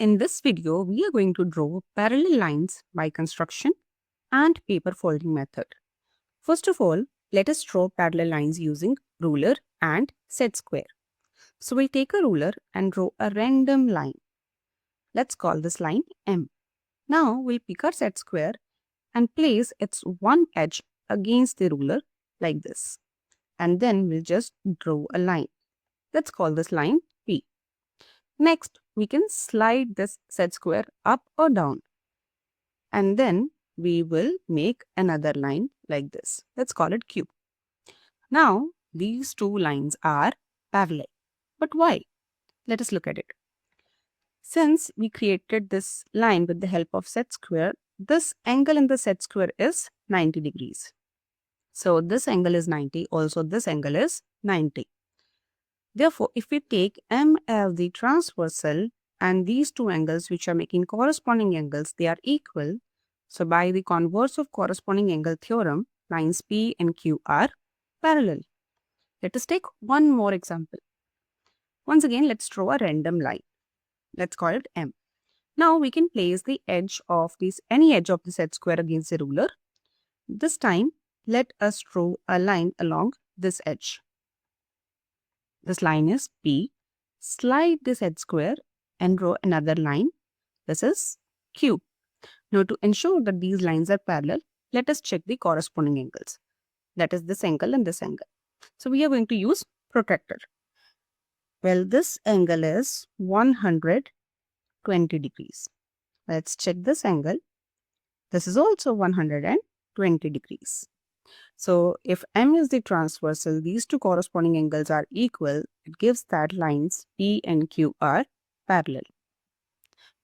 In this video, we are going to draw parallel lines by construction and paper folding method. First of all, let us draw parallel lines using ruler and set square. So we'll take a ruler and draw a random line. Let's call this line M. Now we'll pick our set square and place its one edge against the ruler like this. And then we'll just draw a line. Let's call this line P. Next, we can slide this set square up or down. And then we will make another line like this. Let's call it Q. Now, these two lines are parallel. But why? Let us look at it. Since we created this line with the help of set square, this angle in the set square is 90 degrees. So this angle is 90, also this angle is 90. Therefore, if we take M as the transversal and these two angles which are making corresponding angles, they are equal. So by the converse of corresponding angle theorem, lines P and Q are parallel. Let us take one more example. Once again, let's draw a random line. Let's call it M. Now we can place the edge of any edge of the set square against the ruler. This time, let us draw a line along this edge. This line is P. Slide this set square and draw another line. This is Q. Now to ensure that these lines are parallel, let us check the corresponding angles. That is this angle and this angle. So we are going to use protractor. Well, this angle is 120 degrees. Let's check this angle. This is also 120 degrees. So if M is the transversal, these two corresponding angles are equal. It gives that lines P and Q are parallel.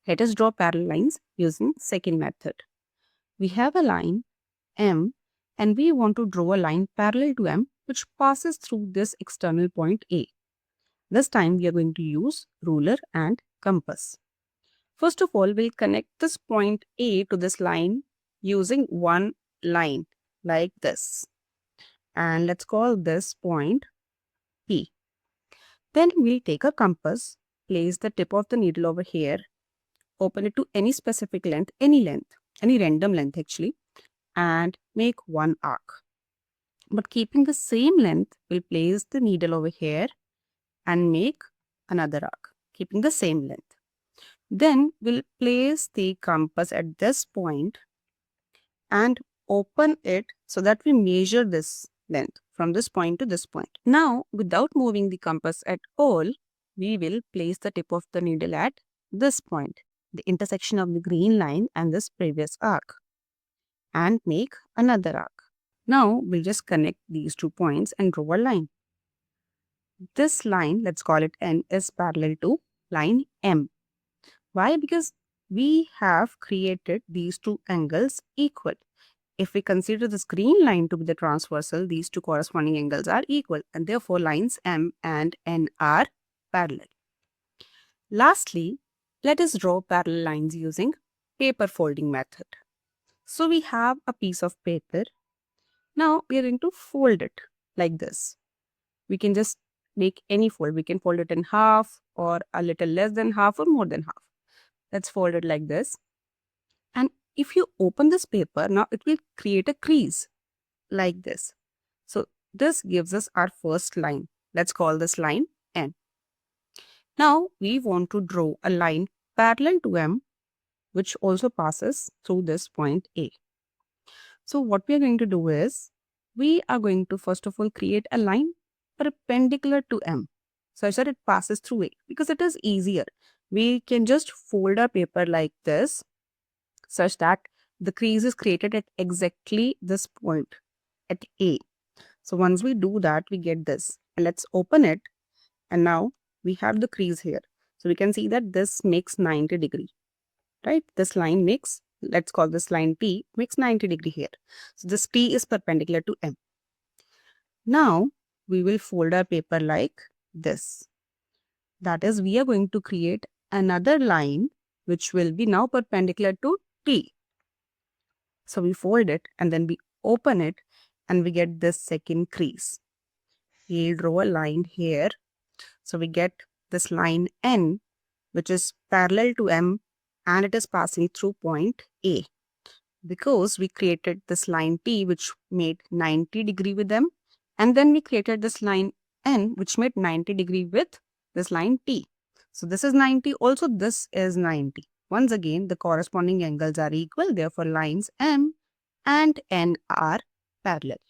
Let us draw parallel lines using second method. We have a line M and we want to draw a line parallel to M which passes through this external point A. This time we are going to use ruler and compass. First of all, we'll connect this point A to this line using one line like this. And let's call this point P. Then we'll take a compass, place the tip of the needle over here, open it to any specific length, any random length actually, and make one arc. But keeping the same length, we'll place the needle over here and make another arc, keeping the same length. Then we'll place the compass at this point and open it so that we measure this length from this point to this point. Now, without moving the compass at all, we will place the tip of the needle at this point, the intersection of the green line and this previous arc, and make another arc. Now, we'll just connect these 2 points and draw a line. This line, let's call it N, is parallel to line M. Why? Because we have created these two angles equal. If we consider this green line to be the transversal, these two corresponding angles are equal and therefore lines M and N are parallel. Lastly, let us draw parallel lines using paper folding method. So we have a piece of paper. Now we are going to fold it like this. We can just make any fold. We can fold it in half or a little less than half or more than half. Let's fold it like this. And if you open this paper, now it will create a crease like this. So this gives us our first line. Let's call this line N. Now we want to draw a line parallel to M, which also passes through this point A. So what we are going to do is, we are going to first of all create a line perpendicular to M such that it passes through A, because it is easier. We can just fold our paper like this such that the crease is created at exactly this point at A. So once we do that, we get this. And let's open it. And now we have the crease here. So we can see that this makes 90 degree, right? This line makes, let's call this line P, makes 90 degree here. So this P is perpendicular to M. Now we will fold our paper like this. That is, we are going to create another line which will be now perpendicular to T. So we fold it and then we open it and we get this second crease. We'll draw a line here. So we get this line N, which is parallel to M, and it is passing through point A. Because we created this line T which made 90 degree with M, and then we created this line N which made 90 degree with this line T. So this is 90, also this is 90. Once again, the corresponding angles are equal, therefore lines M and N are parallel.